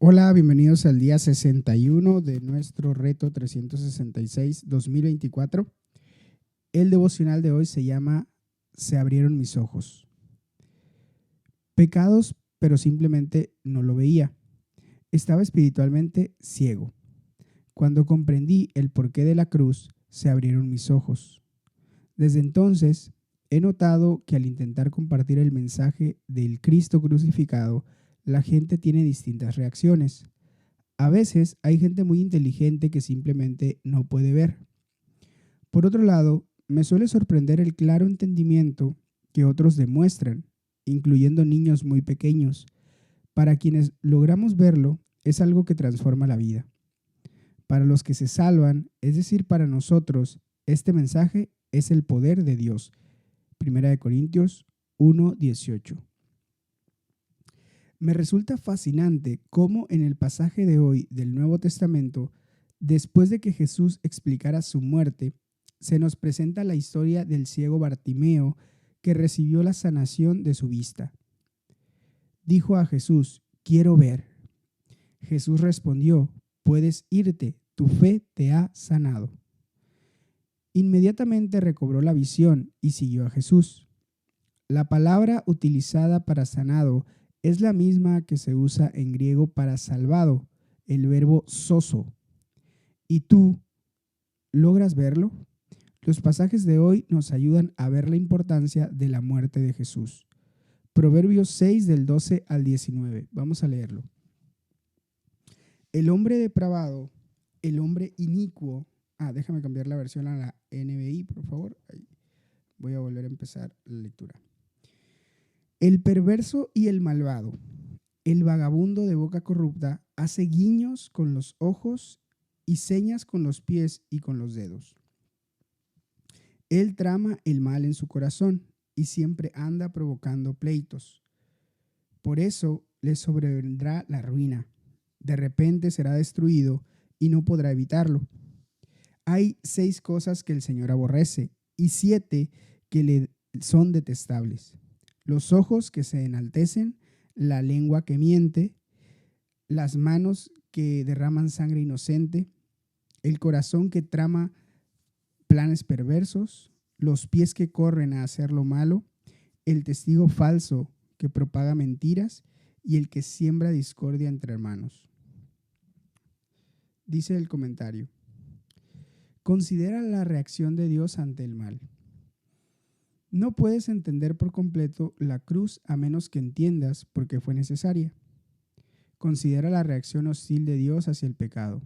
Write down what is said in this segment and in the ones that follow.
Hola, bienvenidos al día 61 de nuestro reto 366-2024. El devocional de hoy se llama Se abrieron mis ojos. Pecados, pero simplemente no lo veía. Estaba espiritualmente ciego. Cuando comprendí el porqué de la cruz, se abrieron mis ojos. Desde entonces, he notado que al intentar compartir el mensaje del Cristo crucificado, la gente tiene distintas reacciones. A veces hay gente muy inteligente que simplemente no puede ver. Por otro lado, me suele sorprender el claro entendimiento que otros demuestran, incluyendo niños muy pequeños. Para quienes logramos verlo, es algo que transforma la vida. Para los que se salvan, es decir, para nosotros, este mensaje es el poder de Dios. 1 Corintios 1:18. Me resulta fascinante cómo en el pasaje de hoy del Nuevo Testamento, después de que Jesús explicara su muerte, se nos presenta la historia del ciego Bartimeo que recibió la sanación de su vista. Dijo a Jesús: quiero ver. Jesús respondió: puedes irte, tu fe te ha sanado. Inmediatamente recobró la visión y siguió a Jesús. La palabra utilizada para sanado es la misma que se usa en griego para salvado, el verbo sozo. ¿Y tú logras verlo? Los pasajes de hoy nos ayudan a ver la importancia de la muerte de Jesús. Proverbios 6 del 12 al 19. Vamos a leerlo. El hombre depravado, el hombre inicuo. Déjame cambiar la versión a la NBI, por favor. Ahí. Voy a volver a empezar la lectura. El perverso y el malvado, el vagabundo de boca corrupta, hace guiños con los ojos y señas con los pies y con los dedos. Él trama el mal en su corazón y siempre anda provocando pleitos. Por eso le sobrevendrá la ruina. De repente será destruido y no podrá evitarlo. Hay 6 cosas que el Señor aborrece y 7 que le son detestables: los ojos que se enaltecen, la lengua que miente, las manos que derraman sangre inocente, el corazón que trama planes perversos, los pies que corren a hacer lo malo, el testigo falso que propaga mentiras y el que siembra discordia entre hermanos. Dice el comentario: considera la reacción de Dios ante el mal. No puedes entender por completo la cruz a menos que entiendas por qué fue necesaria. Considera la reacción hostil de Dios hacia el pecado.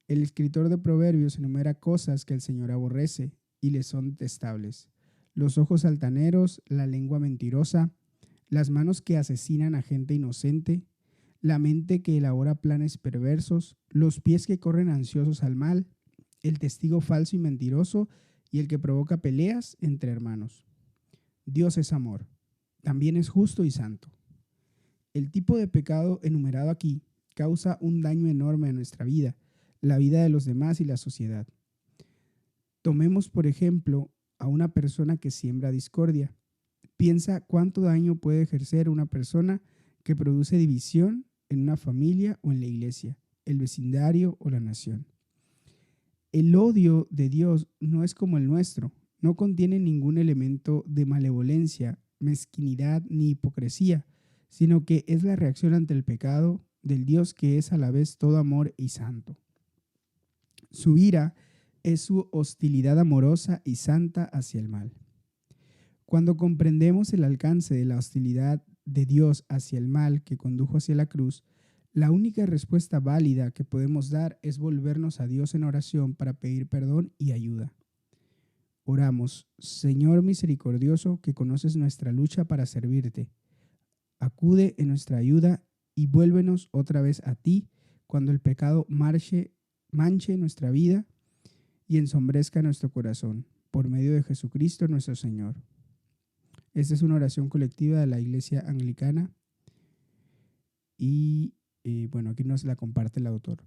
El escritor de Proverbios enumera cosas que el Señor aborrece y le son detestables: los ojos altaneros, la lengua mentirosa, las manos que asesinan a gente inocente, la mente que elabora planes perversos, los pies que corren ansiosos al mal, el testigo falso y mentiroso y el que provoca peleas entre hermanos. Dios es amor, también es justo y santo. El tipo de pecado enumerado aquí causa un daño enorme a nuestra vida, la vida de los demás y la sociedad. Tomemos, por ejemplo, a una persona que siembra discordia. Piensa cuánto daño puede ejercer una persona que produce división en una familia o en la iglesia, el vecindario o la nación. El odio de Dios no es como el nuestro, no contiene ningún elemento de malevolencia, mezquinidad ni hipocresía, sino que es la reacción ante el pecado del Dios que es a la vez todo amor y santo. Su ira es su hostilidad amorosa y santa hacia el mal. Cuando comprendemos el alcance de la hostilidad de Dios hacia el mal que condujo hacia la cruz, la única respuesta válida que podemos dar es volvernos a Dios en oración para pedir perdón y ayuda. Oramos: Señor misericordioso, que conoces nuestra lucha para servirte, acude en nuestra ayuda y vuélvenos otra vez a ti cuando el pecado manche nuestra vida y ensombrezca nuestro corazón, por medio de Jesucristo nuestro Señor. Esta es una oración colectiva de la Iglesia Anglicana y aquí nos la comparte el autor.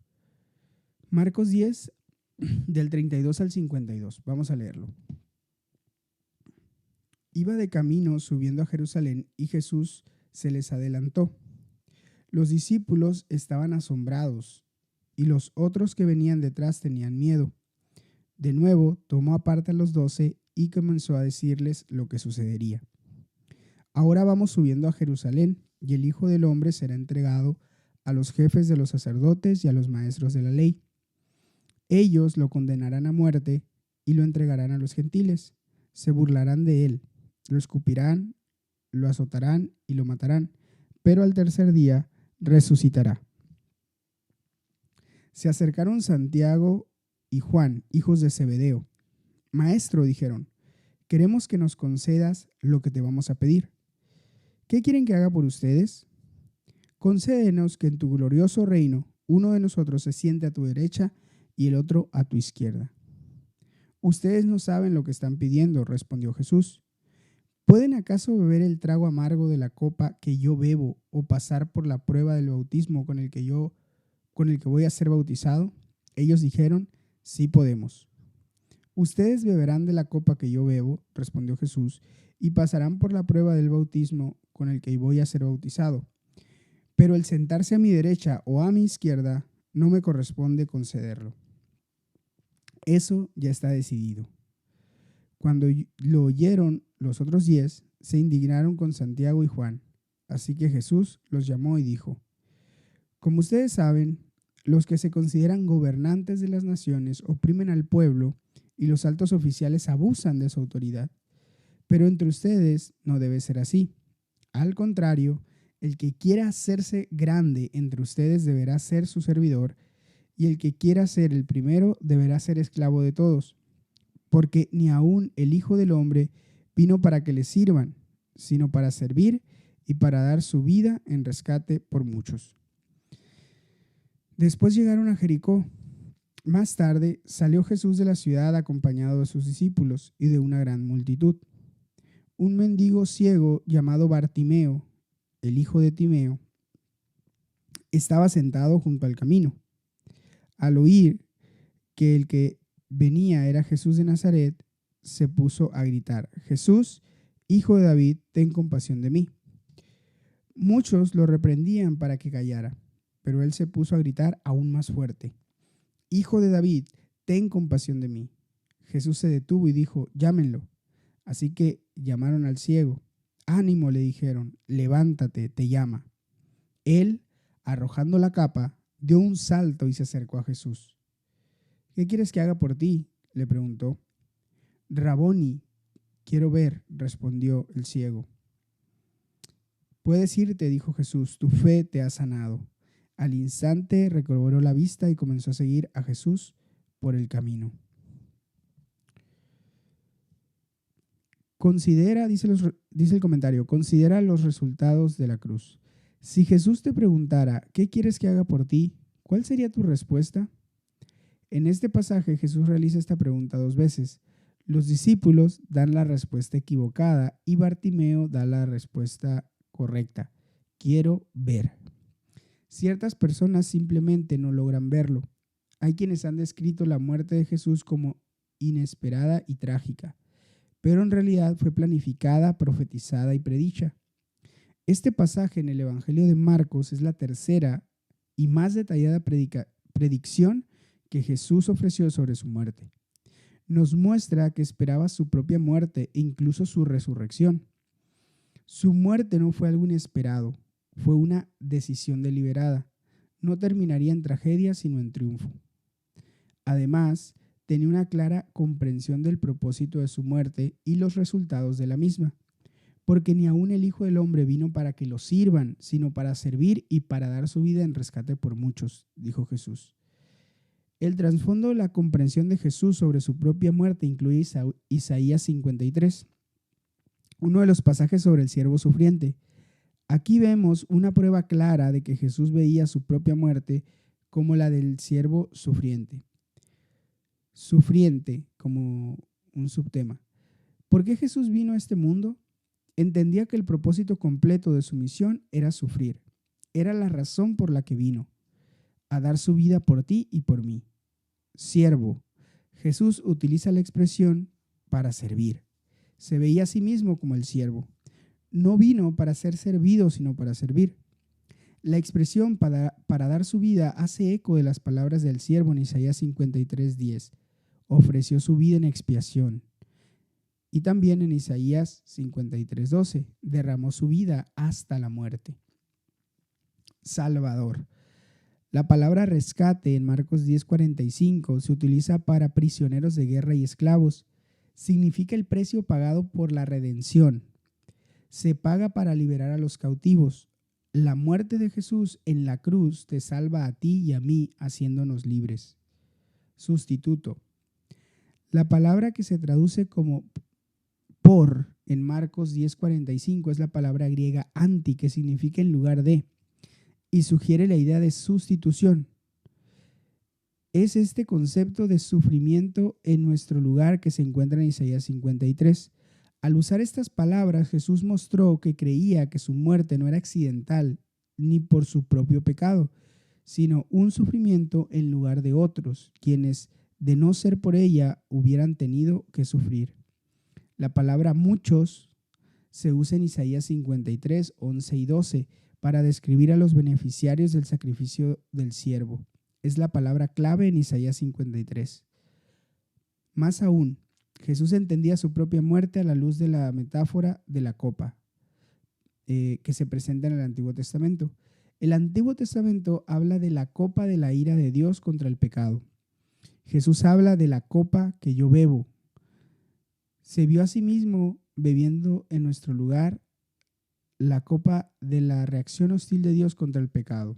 Marcos 10, del 32 al 52. Vamos a leerlo. Iba de camino subiendo a Jerusalén y Jesús se les adelantó. Los discípulos estaban asombrados y los otros que venían detrás tenían miedo. De nuevo tomó aparte a los 12 y comenzó a decirles lo que sucedería. Ahora vamos subiendo a Jerusalén, y el Hijo del Hombre será entregado a los jefes de los sacerdotes y a los maestros de la ley. Ellos lo condenarán a muerte y lo entregarán a los gentiles. Se burlarán de él, lo escupirán, lo azotarán y lo matarán, pero al tercer día resucitará. Se acercaron Santiago y Juan, hijos de Zebedeo. Maestro, dijeron, queremos que nos concedas lo que te vamos a pedir. ¿Qué quieren que haga por ustedes? Concédenos que en tu glorioso reino uno de nosotros se siente a tu derecha y el otro a tu izquierda. Ustedes no saben lo que están pidiendo, respondió Jesús. ¿Pueden acaso beber el trago amargo de la copa que yo bebo o pasar por la prueba del bautismo con el que voy a ser bautizado? Ellos dijeron, sí podemos. Ustedes beberán de la copa que yo bebo, respondió Jesús, y pasarán por la prueba del bautismo con el que voy a ser bautizado. Pero el sentarse a mi derecha o a mi izquierda no me corresponde concederlo. Eso ya está decidido. Cuando lo oyeron los otros 10, se indignaron con Santiago y Juan. Así que Jesús los llamó y dijo, como ustedes saben, los que se consideran gobernantes de las naciones oprimen al pueblo y los altos oficiales abusan de su autoridad. Pero entre ustedes no debe ser así. Al contrario, el que quiera hacerse grande entre ustedes deberá ser su servidor, y el que quiera ser el primero deberá ser esclavo de todos. Porque ni aun el Hijo del Hombre vino para que le sirvan, sino para servir y para dar su vida en rescate por muchos. Después llegaron a Jericó. Más tarde salió Jesús de la ciudad acompañado de sus discípulos y de una gran multitud. Un mendigo ciego llamado Bartimeo, el hijo de Timeo, estaba sentado junto al camino. Al oír que el que venía era Jesús de Nazaret, se puso a gritar, Jesús, hijo de David, ten compasión de mí. Muchos lo reprendían para que callara, pero él se puso a gritar aún más fuerte, Hijo de David, ten compasión de mí. Jesús se detuvo y dijo, llámenlo. Así que llamaron al ciego. Ánimo, le dijeron, levántate, te llama. Él, arrojando la capa, dio un salto y se acercó a Jesús. ¿Qué quieres que haga por ti?, le preguntó. Raboni, quiero ver, respondió el ciego. Puedes irte, dijo Jesús, tu fe te ha sanado. Al instante recobró la vista y comenzó a seguir a Jesús por el camino. Considera, dice el comentario, considera los resultados de la cruz. Si Jesús te preguntara, ¿qué quieres que haga por ti?, ¿cuál sería tu respuesta? En este pasaje Jesús realiza esta pregunta 2 veces. Los discípulos dan la respuesta equivocada y Bartimeo da la respuesta correcta. Quiero ver. Ciertas personas simplemente no logran verlo. Hay quienes han descrito la muerte de Jesús como inesperada y trágica, pero en realidad fue planificada, profetizada y predicha. Este pasaje en el Evangelio de Marcos es la tercera y más detallada predicción que Jesús ofreció sobre su muerte. Nos muestra que esperaba su propia muerte e incluso su resurrección. Su muerte no fue algo inesperado, fue una decisión deliberada. No terminaría en tragedia, sino en triunfo. Además, tenía una clara comprensión del propósito de su muerte y los resultados de la misma, porque ni aun el Hijo del Hombre vino para que lo sirvan, sino para servir y para dar su vida en rescate por muchos, dijo Jesús. El trasfondo de la comprensión de Jesús sobre su propia muerte incluye Isaías 53, uno de los pasajes sobre el siervo sufriente. Aquí vemos una prueba clara de que Jesús veía su propia muerte como la del siervo sufriente. Sufriente como un subtema. ¿Por qué Jesús vino a este mundo? Entendía que el propósito completo de su misión era sufrir. Era la razón por la que vino, a dar su vida por ti y por mí. Siervo. Jesús utiliza la expresión para servir. Se veía a sí mismo como el siervo. No vino para ser servido, sino para servir. La expresión para dar su vida hace eco de las palabras del siervo en Isaías 53:10. Ofreció su vida en expiación. Y también en Isaías 53:12. Derramó su vida hasta la muerte. Salvador. La palabra rescate en Marcos 10:45 se utiliza para prisioneros de guerra y esclavos. Significa el precio pagado por la redención. Se paga para liberar a los cautivos. La muerte de Jesús en la cruz te salva a ti y a mí, haciéndonos libres. Sustituto. La palabra que se traduce como por en Marcos 10:45 es la palabra griega anti, que significa en lugar de, y sugiere la idea de sustitución. Es este concepto de sufrimiento en nuestro lugar que se encuentra en Isaías 53. Al usar estas palabras, Jesús mostró que creía que su muerte no era accidental ni por su propio pecado, sino un sufrimiento en lugar de otros, quienes, de no ser por ella, hubieran tenido que sufrir. La palabra muchos se usa en Isaías 53, 11 y 12 para describir a los beneficiarios del sacrificio del siervo. Es la palabra clave en Isaías 53. Más aún, Jesús entendía su propia muerte a la luz de la metáfora de la copa que se presenta en el Antiguo Testamento. El Antiguo Testamento habla de la copa de la ira de Dios contra el pecado. Jesús habla de la copa que yo bebo. Se vio a sí mismo bebiendo en nuestro lugar la copa de la reacción hostil de Dios contra el pecado.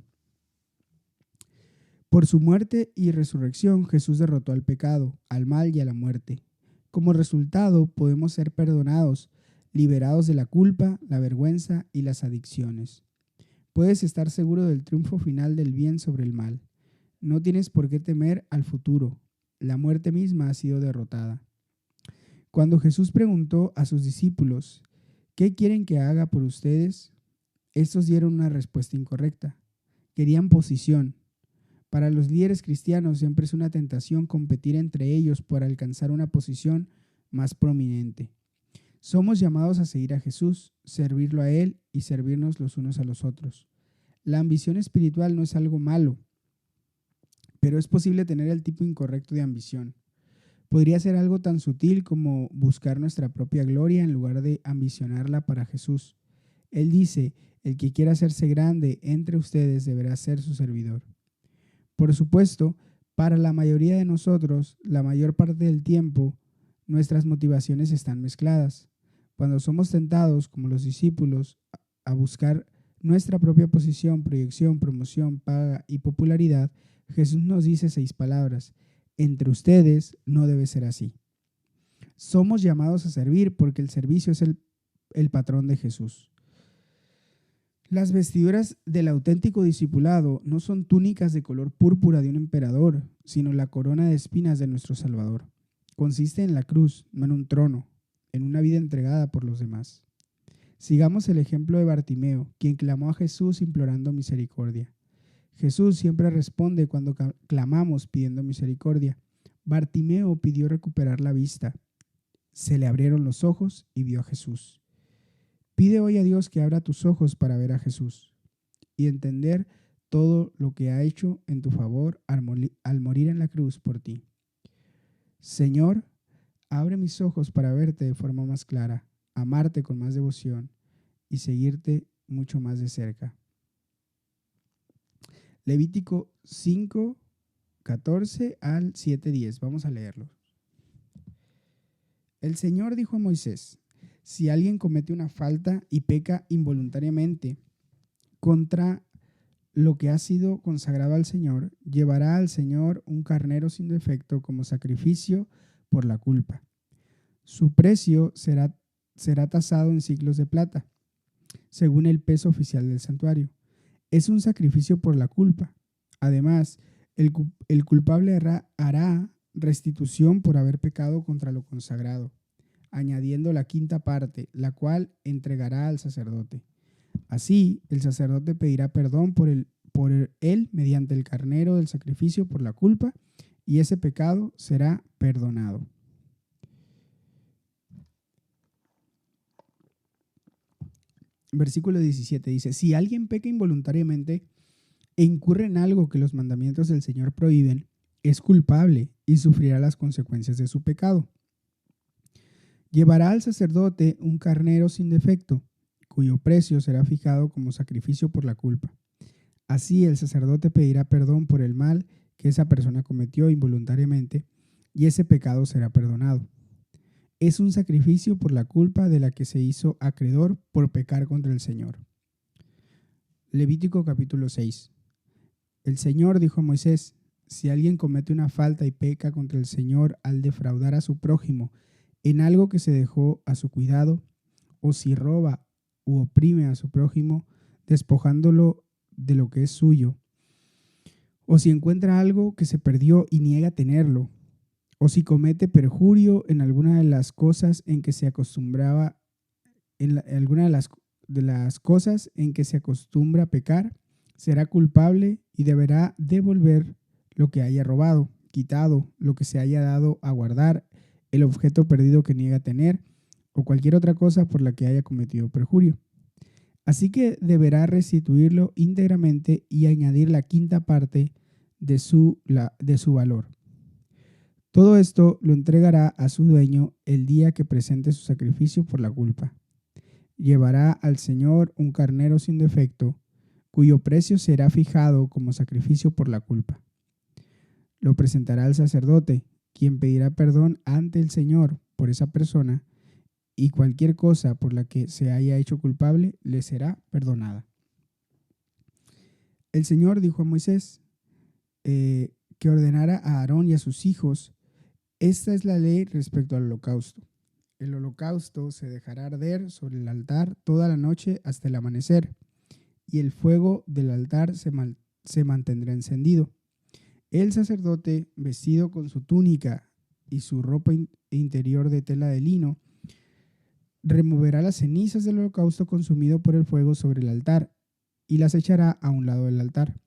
Por su muerte y resurrección, Jesús derrotó al pecado, al mal y a la muerte. Como resultado, podemos ser perdonados, liberados de la culpa, la vergüenza y las adicciones. Puedes estar seguro del triunfo final del bien sobre el mal. No tienes por qué temer al futuro. La muerte misma ha sido derrotada. Cuando Jesús preguntó a sus discípulos, ¿qué quieren que haga por ustedes? Estos dieron una respuesta incorrecta. Querían posición. Para los líderes cristianos siempre es una tentación competir entre ellos por alcanzar una posición más prominente. Somos llamados a seguir a Jesús, servirlo a Él y servirnos los unos a los otros. La ambición espiritual no es algo malo, pero es posible tener el tipo incorrecto de ambición. Podría ser algo tan sutil como buscar nuestra propia gloria en lugar de ambicionarla para Jesús. Él dice, el que quiera hacerse grande entre ustedes deberá ser su servidor. Por supuesto, para la mayoría de nosotros, la mayor parte del tiempo, nuestras motivaciones están mezcladas. Cuando somos tentados, como los discípulos, a buscar nuestra propia posición, proyección, promoción, paga y popularidad, Jesús nos dice 6 palabras. Entre ustedes no debe ser así. Somos llamados a servir porque el servicio es el patrón de Jesús. Las vestiduras del auténtico discipulado no son túnicas de color púrpura de un emperador, sino la corona de espinas de nuestro Salvador. Consiste en la cruz, no en un trono, en una vida entregada por los demás. Sigamos el ejemplo de Bartimeo, quien clamó a Jesús implorando misericordia. Jesús siempre responde cuando clamamos pidiendo misericordia. Bartimeo pidió recuperar la vista. Se le abrieron los ojos y vio a Jesús. Pide hoy a Dios que abra tus ojos para ver a Jesús y entender todo lo que ha hecho en tu favor al morir en la cruz por ti. Señor, abre mis ojos para verte de forma más clara, amarte con más devoción y seguirte mucho más de cerca. Levítico 5, 14 al 7:10. Vamos a leerlo. El Señor dijo a Moisés, si alguien comete una falta y peca involuntariamente contra lo que ha sido consagrado al Señor, llevará al Señor un carnero sin defecto como sacrificio por la culpa. Su precio será tasado en siclos de plata, según el peso oficial del santuario. Es un sacrificio por la culpa. Además, el culpable hará restitución por haber pecado contra lo consagrado, añadiendo la quinta parte, la cual entregará al sacerdote. Así, el sacerdote pedirá perdón por él mediante el carnero del sacrificio por la culpa, y ese pecado será perdonado. Versículo 17 dice, si alguien peca involuntariamente e incurre en algo que los mandamientos del Señor prohíben, es culpable y sufrirá las consecuencias de su pecado. Llevará al sacerdote un carnero sin defecto, cuyo precio será fijado como sacrificio por la culpa. Así el sacerdote pedirá perdón por el mal que esa persona cometió involuntariamente y ese pecado será perdonado. Es un sacrificio por la culpa de la que se hizo acreedor por pecar contra el Señor. Levítico capítulo 6. El Señor dijo a Moisés, si alguien comete una falta y peca contra el Señor al defraudar a su prójimo en algo que se dejó a su cuidado, o si roba u oprime a su prójimo, despojándolo de lo que es suyo, o si encuentra algo que se perdió y niega tenerlo, o si comete perjurio en alguna de las cosas en que se acostumbraba, alguna de las cosas en que se acostumbra a pecar, será culpable y deberá devolver lo que haya robado, quitado, lo que se haya dado a guardar, el objeto perdido que niega tener, o cualquier otra cosa por la que haya cometido perjurio. Así que deberá restituirlo íntegramente y añadir la quinta parte de su valor. Todo esto lo entregará a su dueño el día que presente su sacrificio por la culpa. Llevará al Señor un carnero sin defecto, cuyo precio será fijado como sacrificio por la culpa. Lo presentará al sacerdote, quien pedirá perdón ante el Señor por esa persona, y cualquier cosa por la que se haya hecho culpable le será perdonada. El Señor dijo a Moisés que ordenara a Aarón y a sus hijos, esta es la ley respecto al holocausto. El holocausto se dejará arder sobre el altar toda la noche hasta el amanecer, y el fuego del altar se mantendrá encendido. El sacerdote, vestido con su túnica y su ropa interior de tela de lino, removerá las cenizas del holocausto consumido por el fuego sobre el altar y las echará a un lado del altar.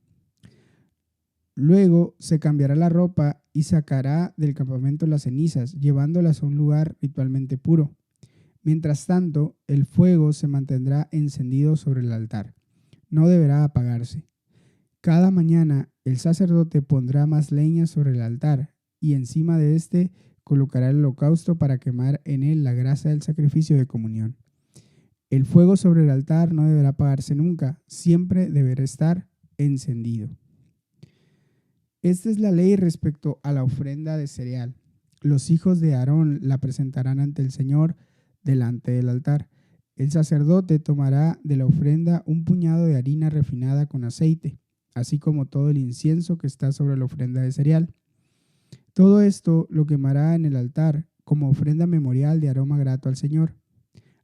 Luego se cambiará la ropa y sacará del campamento las cenizas, llevándolas a un lugar ritualmente puro. Mientras tanto, el fuego se mantendrá encendido sobre el altar. No deberá apagarse. Cada mañana el sacerdote pondrá más leña sobre el altar y encima de éste colocará el holocausto para quemar en él la grasa del sacrificio de comunión. El fuego sobre el altar no deberá apagarse nunca, siempre deberá estar encendido. Esta es la ley respecto a la ofrenda de cereal. Los hijos de Aarón la presentarán ante el Señor delante del altar. El sacerdote tomará de la ofrenda un puñado de harina refinada con aceite, así como todo el incienso que está sobre la ofrenda de cereal. Todo esto lo quemará en el altar como ofrenda memorial de aroma grato al Señor.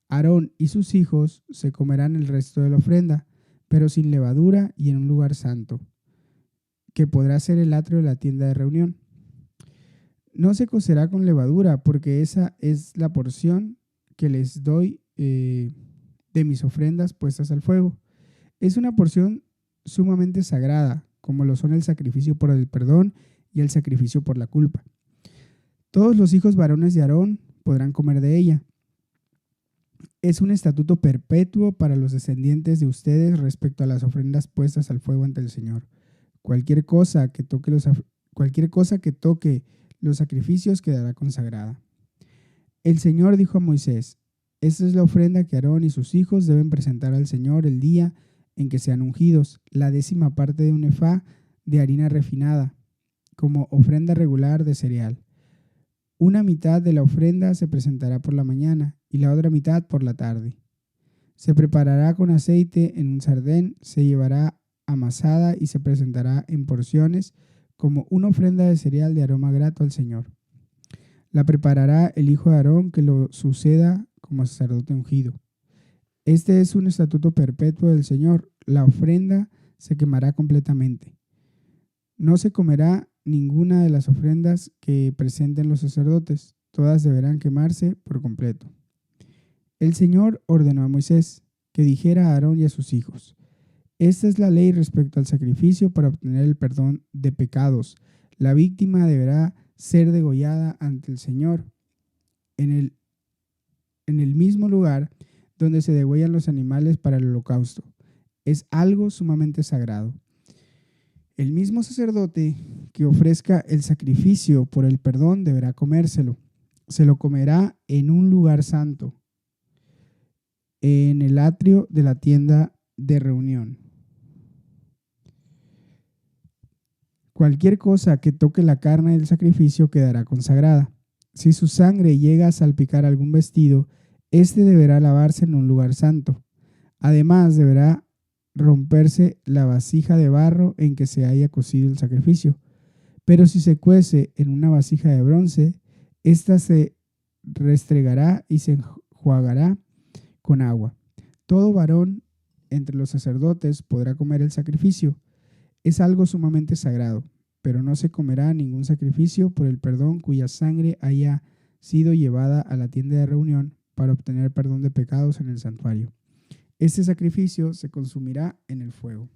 Aarón y sus hijos se comerán el resto de la ofrenda, pero sin levadura y en un lugar santo, que podrá ser el atrio de la tienda de reunión. No se cocerá con levadura, porque esa es la porción que les doy de mis ofrendas puestas al fuego. Es una porción sumamente sagrada, como lo son el sacrificio por el perdón y el sacrificio por la culpa. Todos los hijos varones de Aarón podrán comer de ella. Es un estatuto perpetuo para los descendientes de ustedes respecto a las ofrendas puestas al fuego ante el Señor. Cualquier cosa que toque los sacrificios quedará consagrada. El Señor dijo a Moisés, esta es la ofrenda que Aarón y sus hijos deben presentar al Señor el día en que sean ungidos, la 10ª parte de un efá de harina refinada, como ofrenda regular de cereal. Una mitad de la ofrenda se presentará por la mañana y la otra mitad por la tarde. Se preparará con aceite en un sardén, se llevará amasada y se presentará en porciones como una ofrenda de cereal de aroma grato al Señor. La preparará el hijo de Aarón que lo suceda como sacerdote ungido. Este es un estatuto perpetuo del Señor. La ofrenda se quemará completamente. No se comerá ninguna de las ofrendas que presenten los sacerdotes. Todas deberán quemarse por completo. El Señor ordenó a Moisés que dijera a Aarón y a sus hijos, esta es la ley respecto al sacrificio para obtener el perdón de pecados. La víctima deberá ser degollada ante el Señor en el mismo lugar donde se degüellan los animales para el holocausto. Es algo sumamente sagrado. El mismo sacerdote que ofrezca el sacrificio por el perdón deberá comérselo. Se lo comerá en un lugar santo, en el atrio de la tienda de reunión. Cualquier cosa que toque la carne del sacrificio quedará consagrada. Si su sangre llega a salpicar algún vestido, éste deberá lavarse en un lugar santo. Además, deberá romperse la vasija de barro en que se haya cocido el sacrificio. Pero si se cuece en una vasija de bronce, ésta se restregará y se enjuagará con agua. Todo varón entre los sacerdotes podrá comer el sacrificio. Es algo sumamente sagrado, pero no se comerá ningún sacrificio por el perdón cuya sangre haya sido llevada a la tienda de reunión para obtener perdón de pecados en el santuario. Este sacrificio se consumirá en el fuego.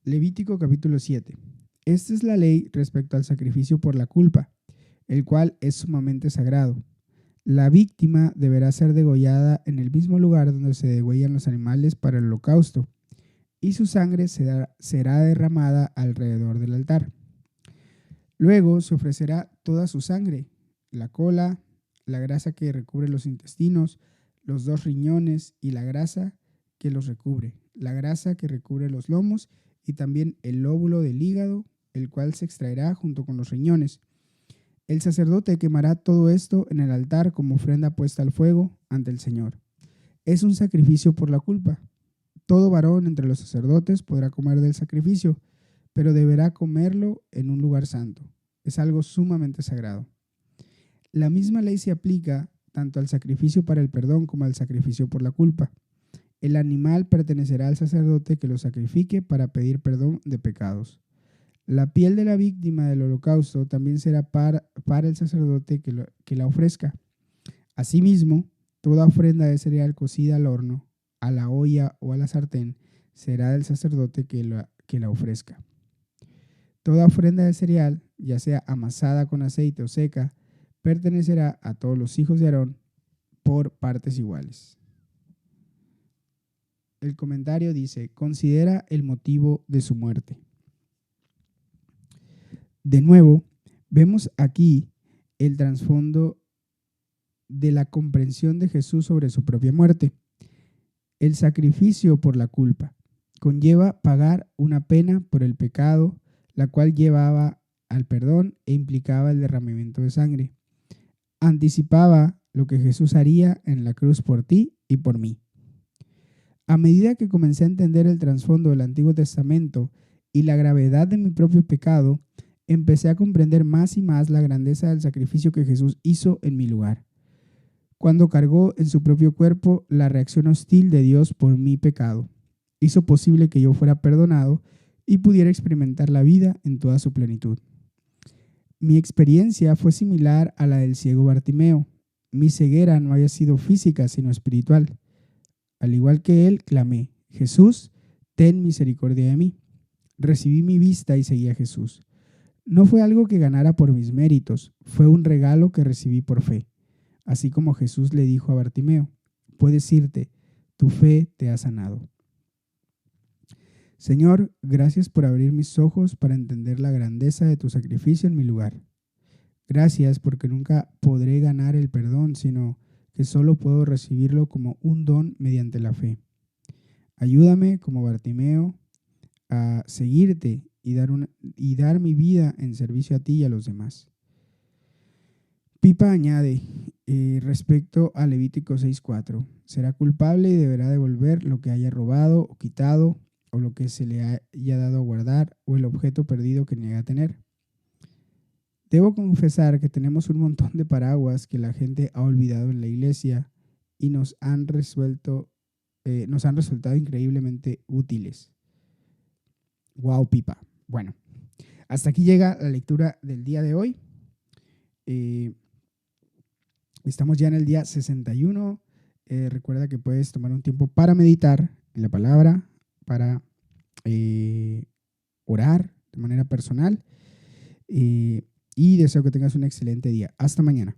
Levítico capítulo 7. Esta es la ley respecto al sacrificio por la culpa, el cual es sumamente sagrado. La víctima deberá ser degollada en el mismo lugar donde se degüellan los animales para el holocausto, y su sangre será derramada alrededor del altar. Luego se ofrecerá toda su sangre, la cola, la grasa que recubre los intestinos, los 2 riñones y la grasa que los recubre, la grasa que recubre los lomos y también el lóbulo del hígado, el cual se extraerá junto con los riñones. El sacerdote quemará todo esto en el altar como ofrenda puesta al fuego ante el Señor. Es un sacrificio por la culpa. Todo varón entre los sacerdotes podrá comer del sacrificio, pero deberá comerlo en un lugar santo. Es algo sumamente sagrado. La misma ley se aplica tanto al sacrificio para el perdón como al sacrificio por la culpa. El animal pertenecerá al sacerdote que lo sacrifique para pedir perdón de pecados. La piel de la víctima del holocausto también será para el sacerdote que la ofrezca. Asimismo, toda ofrenda de cereal cocida al horno, a la olla o a la sartén será del sacerdote que la ofrezca. Toda ofrenda de cereal, ya sea amasada con aceite o seca, pertenecerá a todos los hijos de Aarón por partes iguales. El comentario dice: considera el motivo de su muerte. De nuevo, vemos aquí el trasfondo de la comprensión de Jesús sobre su propia muerte. El sacrificio por la culpa conlleva pagar una pena por el pecado, la cual llevaba al perdón e implicaba el derramamiento de sangre. Anticipaba lo que Jesús haría en la cruz por ti y por mí. A medida que comencé a entender el trasfondo del Antiguo Testamento y la gravedad de mi propio pecado, empecé a comprender más y más la grandeza del sacrificio que Jesús hizo en mi lugar. Cuando cargó en su propio cuerpo la reacción hostil de Dios por mi pecado, hizo posible que yo fuera perdonado y pudiera experimentar la vida en toda su plenitud. Mi experiencia fue similar a la del ciego Bartimeo. Mi ceguera no había sido física, sino espiritual. Al igual que él, clamé: Jesús, ten misericordia de mí. Recibí mi vista y seguí a Jesús. No fue algo que ganara por mis méritos, fue un regalo que recibí por fe. Así como Jesús le dijo a Bartimeo: puedes irte, tu fe te ha sanado. Señor, gracias por abrir mis ojos para entender la grandeza de tu sacrificio en mi lugar. Gracias porque nunca podré ganar el perdón, sino que solo puedo recibirlo como un don mediante la fe. Ayúdame, como Bartimeo, a seguirte y dar mi vida en servicio a ti y a los demás. Pipa añade respecto a Levítico 6:4: será culpable y deberá devolver lo que haya robado o quitado, o lo que se le haya dado a guardar, o el objeto perdido que niega tener. Debo confesar que tenemos un montón de paraguas que la gente ha olvidado en la iglesia y nos han resultado increíblemente útiles. Wow, Pipa. Bueno, hasta aquí llega la lectura del día de hoy. Estamos ya en el día 61. Recuerda que puedes tomar un tiempo para meditar en la palabra, para orar de manera personal. Y deseo que tengas un excelente día. Hasta mañana.